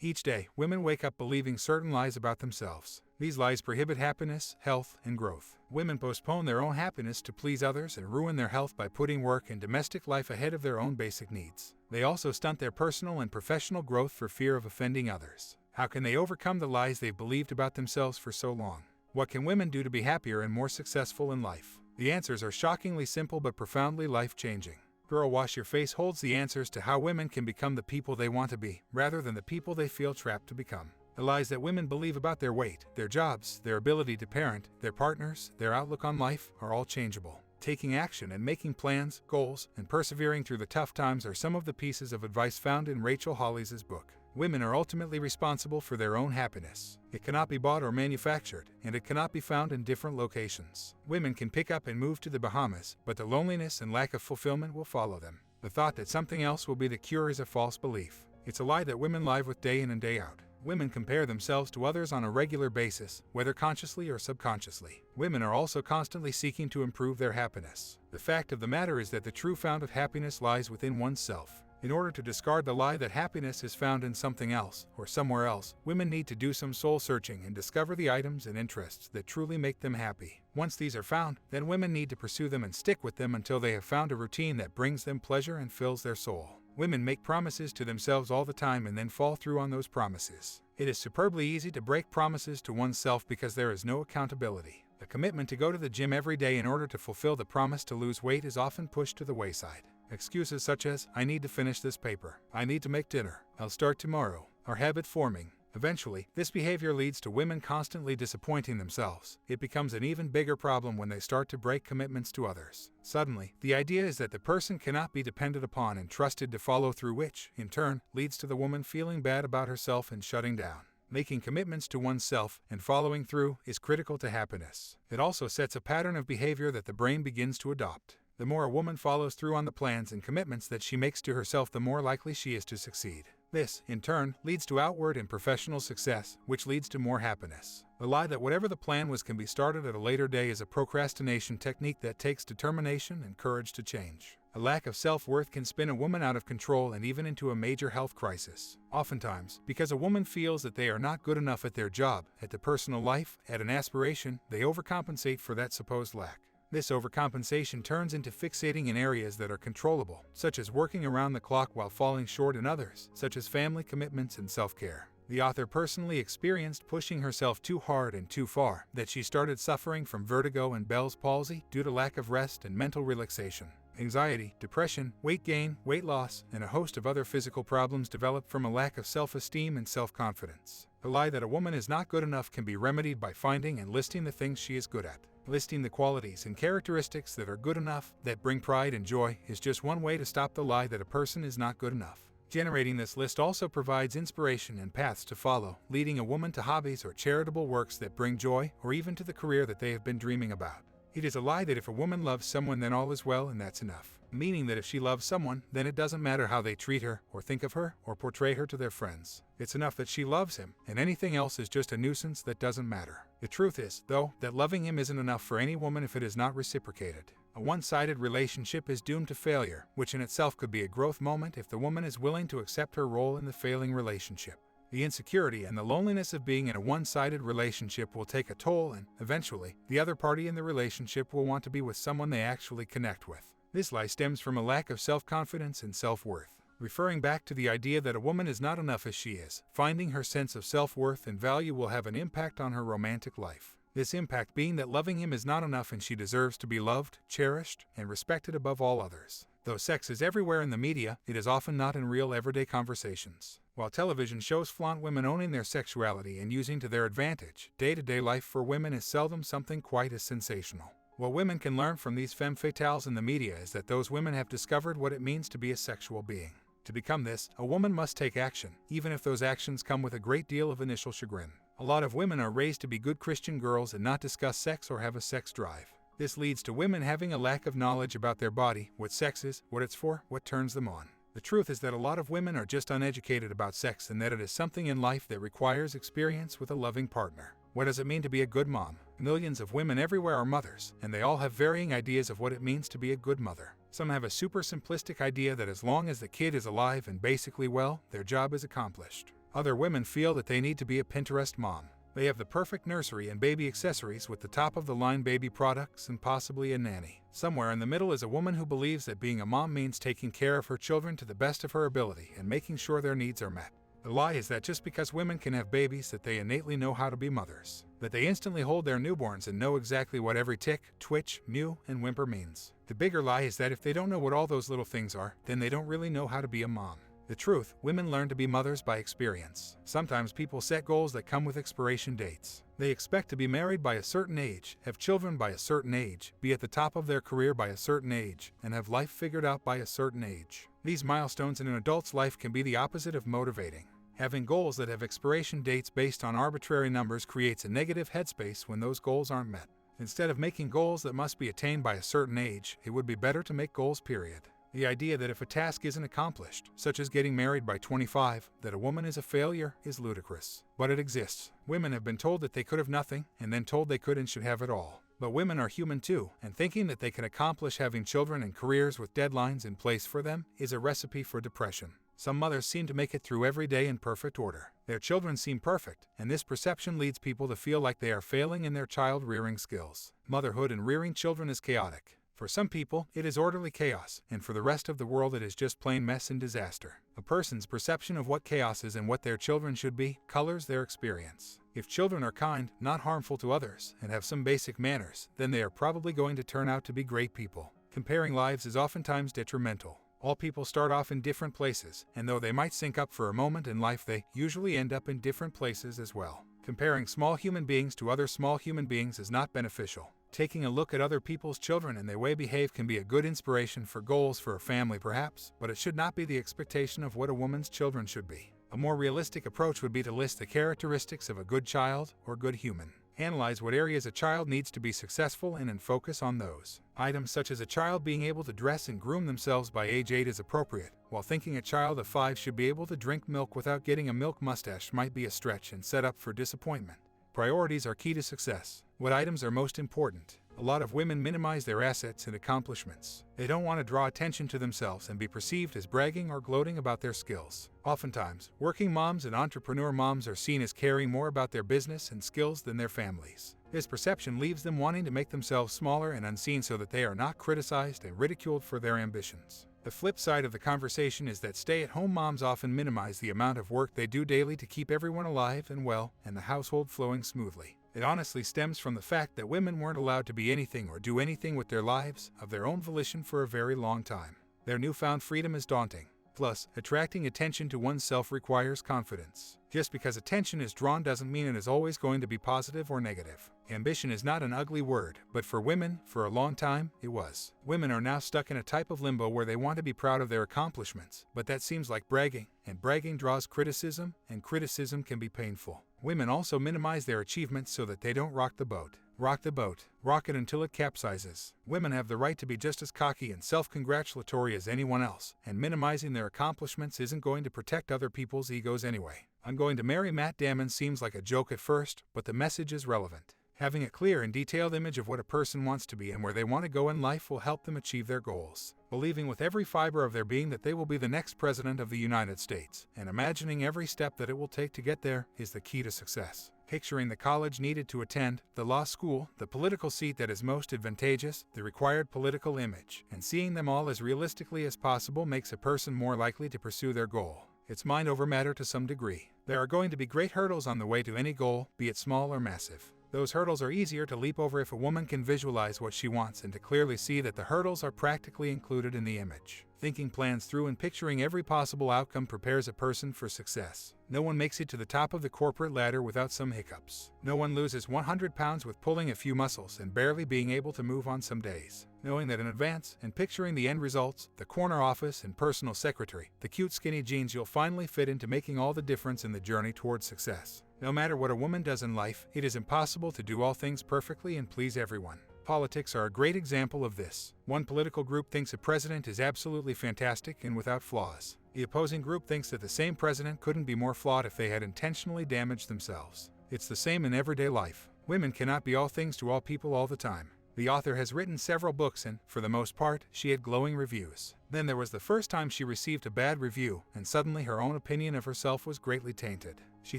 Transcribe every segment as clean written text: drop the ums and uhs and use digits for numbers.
Each day, women wake up believing certain lies about themselves. These lies prohibit happiness, health, and growth. Women postpone their own happiness to please others and ruin their health by putting work and domestic life ahead of their own basic needs. They also stunt their personal and professional growth for fear of offending others. How can they overcome the lies they've believed about themselves for so long? What can women do to be happier and more successful in life? The answers are shockingly simple but profoundly life-changing. Girl Wash Your Face holds the answers to how women can become the people they want to be, rather than the people they feel trapped to become. The lies that women believe about their weight, their jobs, their ability to parent, their partners, their outlook on life are all changeable. Taking action and making plans, goals, and persevering through the tough times are some of the pieces of advice found in Rachel Hollis' book. Women are ultimately responsible for their own happiness. It cannot be bought or manufactured, and it cannot be found in different locations. Women can pick up and move to the Bahamas, but the loneliness and lack of fulfillment will follow them. The thought that something else will be the cure is a false belief. It's a lie that women live with day in and day out. Women compare themselves to others on a regular basis, whether consciously or subconsciously. Women are also constantly seeking to improve their happiness. The fact of the matter is that the true fount of happiness lies within oneself. In order to discard the lie that happiness is found in something else, or somewhere else, women need to do some soul-searching and discover the items and interests that truly make them happy. Once these are found, then women need to pursue them and stick with them until they have found a routine that brings them pleasure and fills their soul. Women make promises to themselves all the time and then fall through on those promises. It is superbly easy to break promises to oneself because there is no accountability. The commitment to go to the gym every day in order to fulfill the promise to lose weight is often pushed to the wayside. Excuses such as, "I need to finish this paper," "I need to make dinner," "I'll start tomorrow," are habit-forming. Eventually, this behavior leads to women constantly disappointing themselves. It becomes an even bigger problem when they start to break commitments to others. Suddenly, the idea is that the person cannot be depended upon and trusted to follow through, which, in turn, leads to the woman feeling bad about herself and shutting down. Making commitments to oneself and following through is critical to happiness. It also sets a pattern of behavior that the brain begins to adopt. The more a woman follows through on the plans and commitments that she makes to herself, the more likely she is to succeed. This, in turn, leads to outward and professional success, which leads to more happiness. The lie that whatever the plan was can be started at a later day is a procrastination technique that takes determination and courage to change. A lack of self-worth can spin a woman out of control and even into a major health crisis. Oftentimes, because a woman feels that they are not good enough at their job, at their personal life, at an aspiration, they overcompensate for that supposed lack. This overcompensation turns into fixating in areas that are controllable, such as working around the clock while falling short in others, such as family commitments and self-care. The author personally experienced pushing herself too hard and too far, that she started suffering from vertigo and Bell's palsy due to lack of rest and mental relaxation. Anxiety, depression, weight gain, weight loss, and a host of other physical problems develop from a lack of self-esteem and self-confidence. The lie that a woman is not good enough can be remedied by finding and listing the things she is good at. Listing the qualities and characteristics that are good enough, that bring pride and joy, is just one way to stop the lie that a person is not good enough. Generating this list also provides inspiration and paths to follow, leading a woman to hobbies or charitable works that bring joy, or even to the career that they have been dreaming about. It is a lie that if a woman loves someone, then all is well and that's enough. Meaning that if she loves someone, then it doesn't matter how they treat her, or think of her, or portray her to their friends. It's enough that she loves him, and anything else is just a nuisance that doesn't matter. The truth is, though, that loving him isn't enough for any woman if it is not reciprocated. A one-sided relationship is doomed to failure, which in itself could be a growth moment if the woman is willing to accept her role in the failing relationship. The insecurity and the loneliness of being in a one-sided relationship will take a toll, and, eventually, the other party in the relationship will want to be with someone they actually connect with. This lie stems from a lack of self-confidence and self-worth. Referring back to the idea that a woman is not enough as she is, finding her sense of self-worth and value will have an impact on her romantic life. This impact being that loving him is not enough and she deserves to be loved, cherished, and respected above all others. Though sex is everywhere in the media, it is often not in real everyday conversations. While television shows flaunt women owning their sexuality and using to their advantage, day-to-day life for women is seldom something quite as sensational. What women can learn from these femme fatales in the media is that those women have discovered what it means to be a sexual being. To become this, a woman must take action, even if those actions come with a great deal of initial chagrin. A lot of women are raised to be good Christian girls and not discuss sex or have a sex drive. This leads to women having a lack of knowledge about their body, what sex is, what it's for, what turns them on. The truth is that a lot of women are just uneducated about sex and that it is something in life that requires experience with a loving partner. What does it mean to be a good mom? Millions of women everywhere are mothers, and they all have varying ideas of what it means to be a good mother. Some have a super simplistic idea that as long as the kid is alive and basically well, their job is accomplished. Other women feel that they need to be a Pinterest mom. They have the perfect nursery and baby accessories with the top-of-the-line baby products and possibly a nanny. Somewhere in the middle is a woman who believes that being a mom means taking care of her children to the best of her ability and making sure their needs are met. The lie is that just because women can have babies that they innately know how to be mothers, that they instantly hold their newborns and know exactly what every tick, twitch, mew, and whimper means. The bigger lie is that if they don't know what all those little things are, then they don't really know how to be a mom. The truth, women learn to be mothers by experience. Sometimes people set goals that come with expiration dates. They expect to be married by a certain age, have children by a certain age, be at the top of their career by a certain age, and have life figured out by a certain age. These milestones in an adult's life can be the opposite of motivating. Having goals that have expiration dates based on arbitrary numbers creates a negative headspace when those goals aren't met. Instead of making goals that must be attained by a certain age, it would be better to make goals, period. The idea that if a task isn't accomplished, such as getting married by 25, that a woman is a failure is ludicrous. But it exists. Women have been told that they could have nothing, and then told they could and should have it all. But women are human too, and thinking that they can accomplish having children and careers with deadlines in place for them is a recipe for depression. Some mothers seem to make it through every day in perfect order. Their children seem perfect, and this perception leads people to feel like they are failing in their child-rearing skills. Motherhood and rearing children is chaotic. For some people, it is orderly chaos, and for the rest of the world it is just plain mess and disaster. A person's perception of what chaos is and what their children should be colors their experience. If children are kind, not harmful to others, and have some basic manners, then they are probably going to turn out to be great people. Comparing lives is oftentimes detrimental. All people start off in different places, and though they might sync up for a moment in life, they usually end up in different places as well. Comparing small human beings to other small human beings is not beneficial. Taking a look at other people's children and the way they behave can be a good inspiration for goals for a family perhaps, but it should not be the expectation of what a woman's children should be. A more realistic approach would be to list the characteristics of a good child or good human. Analyze what areas a child needs to be successful in and focus on those. Items such as a child being able to dress and groom themselves by age 8 is appropriate, while thinking a child of 5 should be able to drink milk without getting a milk mustache might be a stretch and set up for disappointment. Priorities are key to success. What items are most important? A lot of women minimize their assets and accomplishments. They don't want to draw attention to themselves and be perceived as bragging or gloating about their skills. Oftentimes, working moms and entrepreneur moms are seen as caring more about their business and skills than their families. This perception leaves them wanting to make themselves smaller and unseen so that they are not criticized and ridiculed for their ambitions. The flip side of the conversation is that stay-at-home moms often minimize the amount of work they do daily to keep everyone alive and well and the household flowing smoothly. It honestly stems from the fact that women weren't allowed to be anything or do anything with their lives of their own volition for a very long time. Their newfound freedom is daunting. Plus, attracting attention to oneself requires confidence. Just because attention is drawn doesn't mean it is always going to be positive or negative. Ambition is not an ugly word, but for women, for a long time, it was. Women are now stuck in a type of limbo where they want to be proud of their accomplishments, but that seems like bragging, and bragging draws criticism, and criticism can be painful. Women also minimize their achievements so that they don't rock the boat. Rock the boat. Rock it until it capsizes. Women have the right to be just as cocky and self-congratulatory as anyone else, and minimizing their accomplishments isn't going to protect other people's egos anyway. I'm going to marry Matt Damon seems like a joke at first, but the message is relevant. Having a clear and detailed image of what a person wants to be and where they want to go in life will help them achieve their goals. Believing with every fiber of their being that they will be the next president of the United States, and imagining every step that it will take to get there, is the key to success. Picturing the college needed to attend, the law school, the political seat that is most advantageous, the required political image, and seeing them all as realistically as possible makes a person more likely to pursue their goal. It's mind over matter to some degree. There are going to be great hurdles on the way to any goal, be it small or massive. Those hurdles are easier to leap over if a woman can visualize what she wants and to clearly see that the hurdles are practically included in the image. Thinking plans through and picturing every possible outcome prepares a person for success. No one makes it to the top of the corporate ladder without some hiccups. No one loses 100 pounds with pulling a few muscles and barely being able to move on some days. Knowing that in advance and picturing the end results, the corner office and personal secretary, the cute skinny jeans you'll finally fit into making all the difference in the journey towards success. No matter what a woman does in life, it is impossible to do all things perfectly and please everyone. Politics are a great example of this. One political group thinks a president is absolutely fantastic and without flaws. The opposing group thinks that the same president couldn't be more flawed if they had intentionally damaged themselves. It's the same in everyday life. Women cannot be all things to all people all the time. The author has written several books and, for the most part, she had glowing reviews. Then there was the first time she received a bad review, and suddenly her own opinion of herself was greatly tainted. She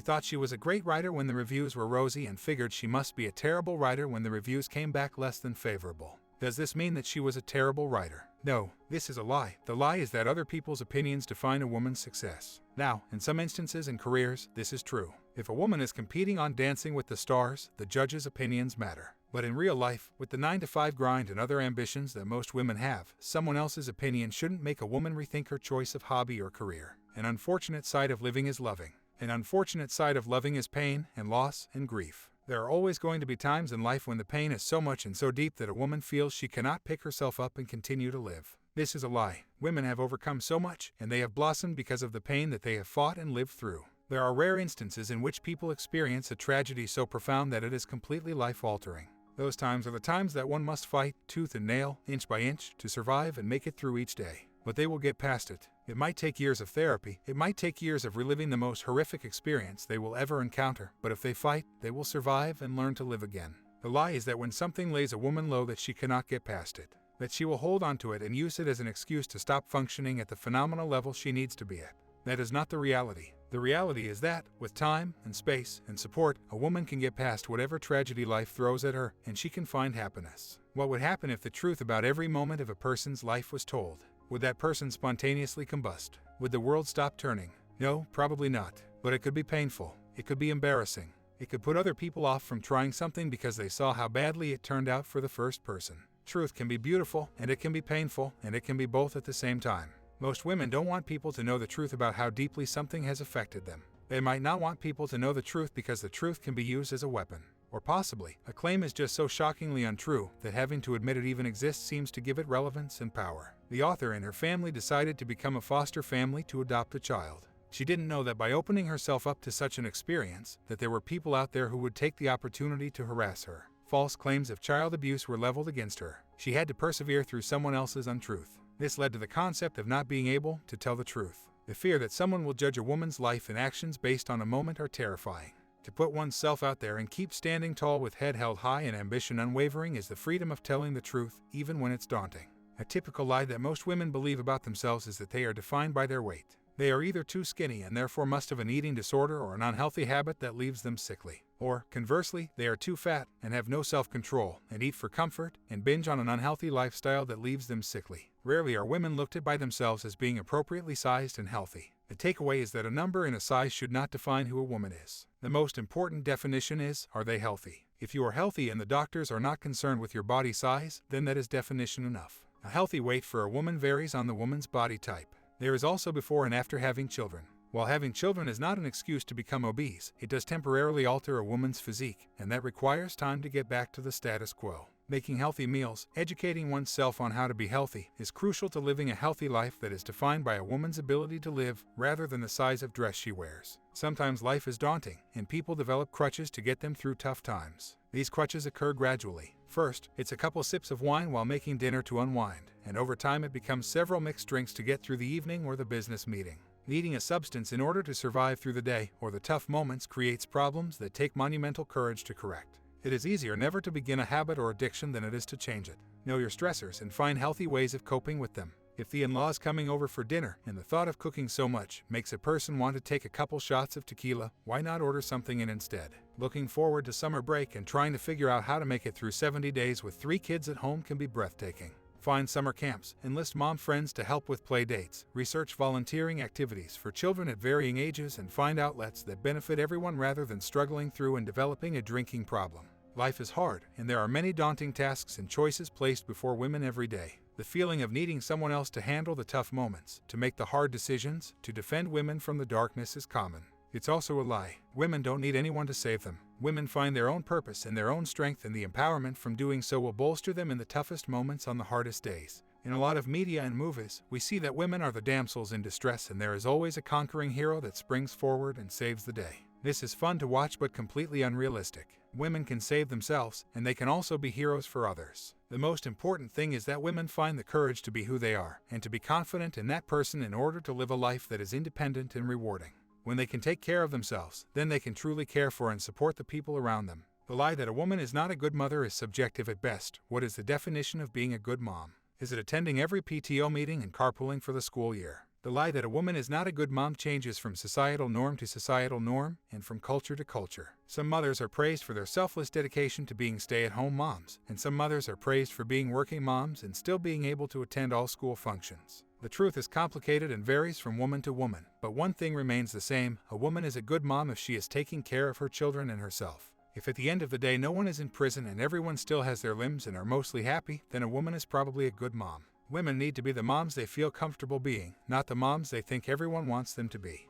thought she was a great writer when the reviews were rosy and figured she must be a terrible writer when the reviews came back less than favorable. Does this mean that she was a terrible writer? No, this is a lie. The lie is that other people's opinions define a woman's success. Now, in some instances in careers, this is true. If a woman is competing on Dancing with the Stars, the judges' opinions matter. But in real life, with the 9-to-5 grind and other ambitions that most women have, someone else's opinion shouldn't make a woman rethink her choice of hobby or career. An unfortunate side of living is loving. An unfortunate side of loving is pain and loss and grief. There are always going to be times in life when the pain is so much and so deep that a woman feels she cannot pick herself up and continue to live. This is a lie. Women have overcome so much, and they have blossomed because of the pain that they have fought and lived through. There are rare instances in which people experience a tragedy so profound that it is completely life-altering. Those times are the times that one must fight, tooth and nail, inch by inch, to survive and make it through each day. But they will get past it. It might take years of therapy, it might take years of reliving the most horrific experience they will ever encounter, but if they fight, they will survive and learn to live again. The lie is that when something lays a woman low that she cannot get past it, that she will hold on to it and use it as an excuse to stop functioning at the phenomenal level she needs to be at. That is not the reality. The reality is that, with time and space and support, a woman can get past whatever tragedy life throws at her, and she can find happiness. What would happen if the truth about every moment of a person's life was told? Would that person spontaneously combust? Would the world stop turning? No, probably not. But it could be painful. It could be embarrassing. It could put other people off from trying something because they saw how badly it turned out for the first person. Truth can be beautiful, and it can be painful, and it can be both at the same time. Most women don't want people to know the truth about how deeply something has affected them. They might not want people to know the truth because the truth can be used as a weapon. Or possibly, a claim is just so shockingly untrue that having to admit it even exists seems to give it relevance and power. The author and her family decided to become a foster family to adopt a child. She didn't know that by opening herself up to such an experience, that there were people out there who would take the opportunity to harass her. False claims of child abuse were leveled against her. She had to persevere through someone else's untruth. This led to the concept of not being able to tell the truth. The fear that someone will judge a woman's life and actions based on a moment are terrifying. To put oneself out there and keep standing tall with head held high and ambition unwavering is the freedom of telling the truth, even when it's daunting. A typical lie that most women believe about themselves is that they are defined by their weight. They are either too skinny and therefore must have an eating disorder or an unhealthy habit that leaves them sickly. Or, conversely, they are too fat and have no self-control and eat for comfort and binge on an unhealthy lifestyle that leaves them sickly. Rarely are women looked at by themselves as being appropriately sized and healthy. The takeaway is that a number and a size should not define who a woman is. The most important definition is, are they healthy? If you are healthy and the doctors are not concerned with your body size, then that is definition enough. A healthy weight for a woman varies on the woman's body type. There is also before and after having children. While having children is not an excuse to become obese, it does temporarily alter a woman's physique, and that requires time to get back to the status quo. Making healthy meals, educating oneself on how to be healthy, is crucial to living a healthy life that is defined by a woman's ability to live, rather than the size of dress she wears. Sometimes life is daunting, and people develop crutches to get them through tough times. These crutches occur gradually. First, it's a couple sips of wine while making dinner to unwind, and over time it becomes several mixed drinks to get through the evening or the business meeting. Needing a substance in order to survive through the day or the tough moments creates problems that take monumental courage to correct. It is easier never to begin a habit or addiction than it is to change it. Know your stressors and find healthy ways of coping with them. If the in-laws coming over for dinner and the thought of cooking so much makes a person want to take a couple shots of tequila, why not order something in instead? Looking forward to summer break and trying to figure out how to make it through 70 days with 3 kids at home can be breathtaking. Find summer camps, enlist mom friends to help with play dates, research volunteering activities for children at varying ages, and find outlets that benefit everyone rather than struggling through and developing a drinking problem. Life is hard, and there are many daunting tasks and choices placed before women every day. The feeling of needing someone else to handle the tough moments, to make the hard decisions, to defend women from the darkness is common. It's also a lie. Women don't need anyone to save them. Women find their own purpose and their own strength, and the empowerment from doing so will bolster them in the toughest moments on the hardest days. In a lot of media and movies, we see that women are the damsels in distress, and there is always a conquering hero that springs forward and saves the day. This is fun to watch but completely unrealistic. Women can save themselves, and they can also be heroes for others. The most important thing is that women find the courage to be who they are, and to be confident in that person in order to live a life that is independent and rewarding. When they can take care of themselves, then they can truly care for and support the people around them. The lie that a woman is not a good mother is subjective at best. What is the definition of being a good mom? Is it attending every PTO meeting and carpooling for the school year? The lie that a woman is not a good mom changes from societal norm to societal norm and from culture to culture. Some mothers are praised for their selfless dedication to being stay-at-home moms, and some mothers are praised for being working moms and still being able to attend all school functions. The truth is complicated and varies from woman to woman, but one thing remains the same: a woman is a good mom if she is taking care of her children and herself. If at the end of the day no one is in prison and everyone still has their limbs and are mostly happy, then a woman is probably a good mom. Women need to be the moms they feel comfortable being, not the moms they think everyone wants them to be.